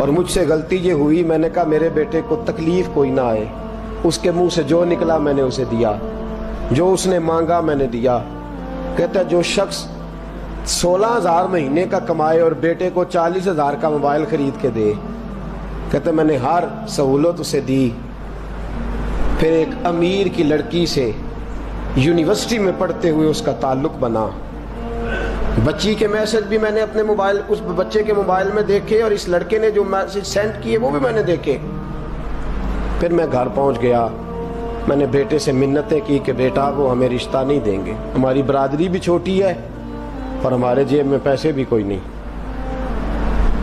اور مجھ سے غلطی یہ ہوئی، میں نے کہا میرے بیٹے کو تکلیف کوئی نہ آئے، اس کے منہ سے جو نکلا میں نے اسے دیا، جو اس نے مانگا میں نے دیا۔ کہتا ہے جو شخص 16,000 مہینے کا کمائے اور بیٹے کو 40,000 کا موبائل خرید کے دے، کہتا ہے میں نے ہر سہولت اسے دی۔ پھر ایک امیر کی لڑکی سے یونیورسٹی میں پڑھتے ہوئے اس کا تعلق بنا، بچی کے میسج بھی میں نے اپنے موبائل، اس بچے کے موبائل میں دیکھے، اور اس لڑکے نے جو میسج سینڈ کیے وہ بھی میں نے دیکھے۔ پھر میں گھر پہنچ گیا، میں نے بیٹے سے منتیں کی کہ بیٹا وہ ہمیں رشتہ نہیں دیں گے، ہماری برادری بھی چھوٹی ہے اور ہمارے جیب میں پیسے بھی کوئی نہیں۔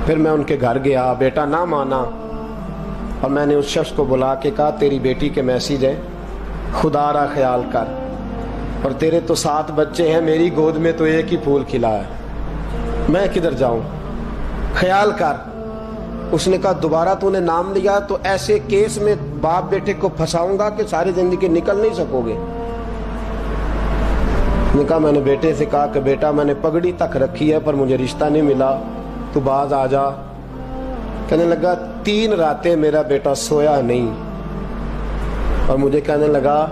پھر میں ان کے گھر گیا، بیٹا نہ مانا، اور میں نے اس شخص کو بلا کے کہا تیری بیٹی کے میسج ہے، خدا را خیال کر، اور تیرے تو 7 بچے ہیں، میری گود میں تو ایک ہی پھول کھلا ہے، میں کدھر جاؤں، خیال کر۔ اس نے کہا دوبارہ تو نے نام لیا تو ایسے کیس میں باپ بیٹے کو پھنساؤں گا کہ ساری زندگی نکل نہیں سکو گے۔ نے کہا میں نے بیٹے سے کہا کہ بیٹا میں نے پگڑی تک رکھی ہے پر مجھے رشتہ نہیں ملا، تو باز آ جا۔ کہنے لگا 3 راتیں میرا بیٹا سویا نہیں، اور مجھے کہنے لگا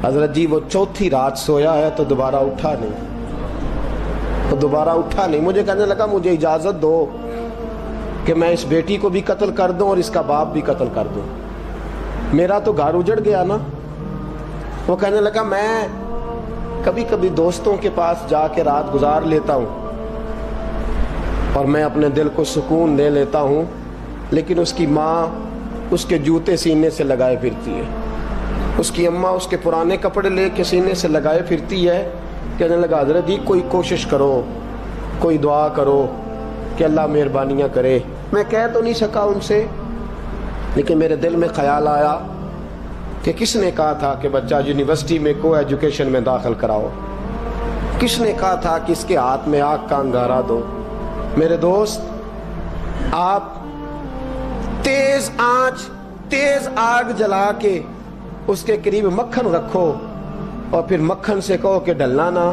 حضرت جی وہ 4تھی رات سویا ہے تو دوبارہ اٹھا نہیں، مجھے کہنے لگا مجھے اجازت دو کہ میں اس بیٹی کو بھی قتل کر دوں اور اس کا باپ بھی قتل کر دوں، میرا تو گھر اجڑ گیا نا۔ وہ کہنے لگا میں کبھی کبھی دوستوں کے پاس جا کے رات گزار لیتا ہوں اور میں اپنے دل کو سکون دے لیتا ہوں، لیکن اس کی ماں اس کے جوتے سینے سے لگائے پھرتی ہے، اس کی اماں اس کے پرانے کپڑے لے کے سینے سے لگائے پھرتی ہے۔ کہنے لگا حضرت جی کوئی کوشش کرو، کوئی دعا کرو کہ اللہ مہربانیاں کرے۔ میں کہہ تو نہیں سکا ان سے، لیکن میرے دل میں خیال آیا کہ کس نے کہا تھا کہ بچہ یونیورسٹی میں کو ایجوکیشن میں داخل کراؤ، کس نے کہا تھا کہ اس کے ہاتھ میں آگ کا انگارہ دو۔ میرے دوست آپ تیز آنچ تیز آگ جلا کے اس کے قریب مکھن رکھو اور پھر مکھن سے کہو کہ ڈلنا نہ،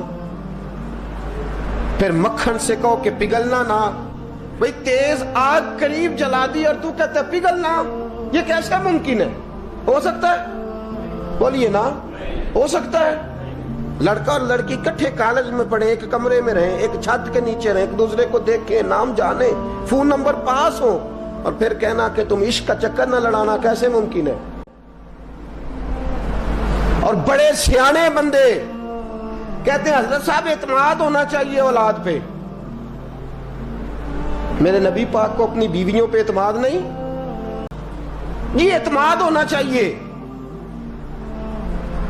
پھر مکھن سے کہو کہ پگھلنا نہ۔ بھئی تیز آگ قریب جلا دی اور تو کہتا ہے پگھلنا، یہ کیسا ممکن ہے؟ ہو سکتا ہے؟ بولیے نا، ہو سکتا ہے؟ لڑکا اور لڑکی کٹھے کالج میں پڑھیں، ایک کمرے میں رہیں، ایک چھت کے نیچے رہیں، ایک دوسرے کو دیکھیں، نام جانیں، فون نمبر پاس ہو، اور پھر کہنا کہ تم عشق کا چکر نہ لڑانا، کیسے ممکن ہے؟ اور بڑے سیانے بندے کہتے ہیں حضرت صاحب اعتماد ہونا چاہیے اولاد پہ۔ میرے نبی پاک کو اپنی بیویوں پہ اعتماد نہیں؟ یہ اعتماد ہونا چاہیے۔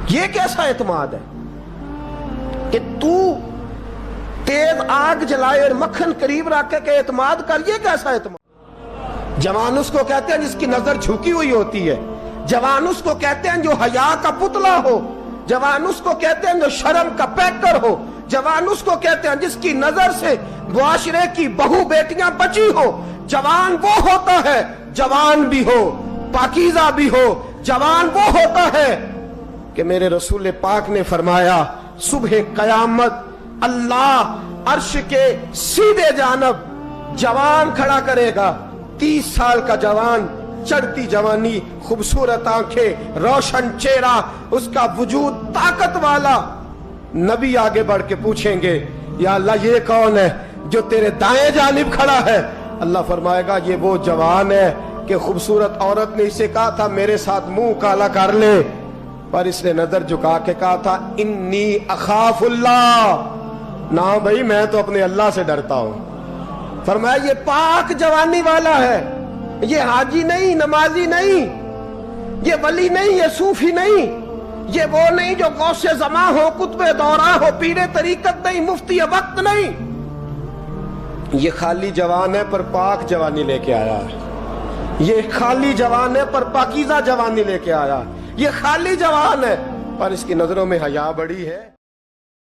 یہ کیسا اعتماد ہے کہ تو تیز آگ جلائے اور مکھن قریب رکھ کے اعتماد کر؟ یہ کیسا اعتماد؟ جوان اس کو کہتے ہیں جس کی نظر جھکی ہوئی ہوتی ہے، جوان اس کو کہتے ہیں جو حیا کا پتلا ہو، جوان اس کو کہتے ہیں جو شرم کا پیکر ہو، جوان اس کو کہتے ہیں جس کی نظر سے معاشرے کی بہو بیٹیاں بچی ہو۔ جوان وہ ہوتا ہے، جوان بھی ہو پاکیزہ بھی ہو، جوان وہ ہوتا ہے کہ میرے رسول پاک نے فرمایا صبح قیامت اللہ عرش کے سیدھے جانب جوان کھڑا کرے گا، 30 سال کا جوان، چڑھتی جوانی، خوبصورت آنکھیں، روشن چہرہ، اس کا وجود طاقت والا۔ نبی آگے بڑھ کے پوچھیں گے یا اللہ یہ کون ہے جو تیرے دائیں جانب کھڑا ہے؟ اللہ فرمائے گا یہ وہ جوان ہے کہ خوبصورت عورت نے اسے کہا تھا میرے ساتھ منہ کالا کر لے، پر اس نے نظر جھکا کے کہا تھا انی اخاف اللہ، نہ بھائی میں تو اپنے اللہ سے ڈرتا ہوں۔ فرمایا یہ پاک جوانی والا ہے، یہ حاجی نہیں، نمازی نہیں، یہ ولی نہیں، یہ صوفی نہیں، یہ وہ نہیں جو غوث زماں ہو، قطب دورہ ہو، پیر طریقت نہیں، مفتی وقت نہیں۔ یہ خالی جوان ہے پر پاک جوانی لے کے آیا ہے، یہ خالی جوان ہے پر پاکیزہ جوانی لے کے آیا، یہ خالی جوان ہے پر اس کی نظروں میں حیا بڑی ہے۔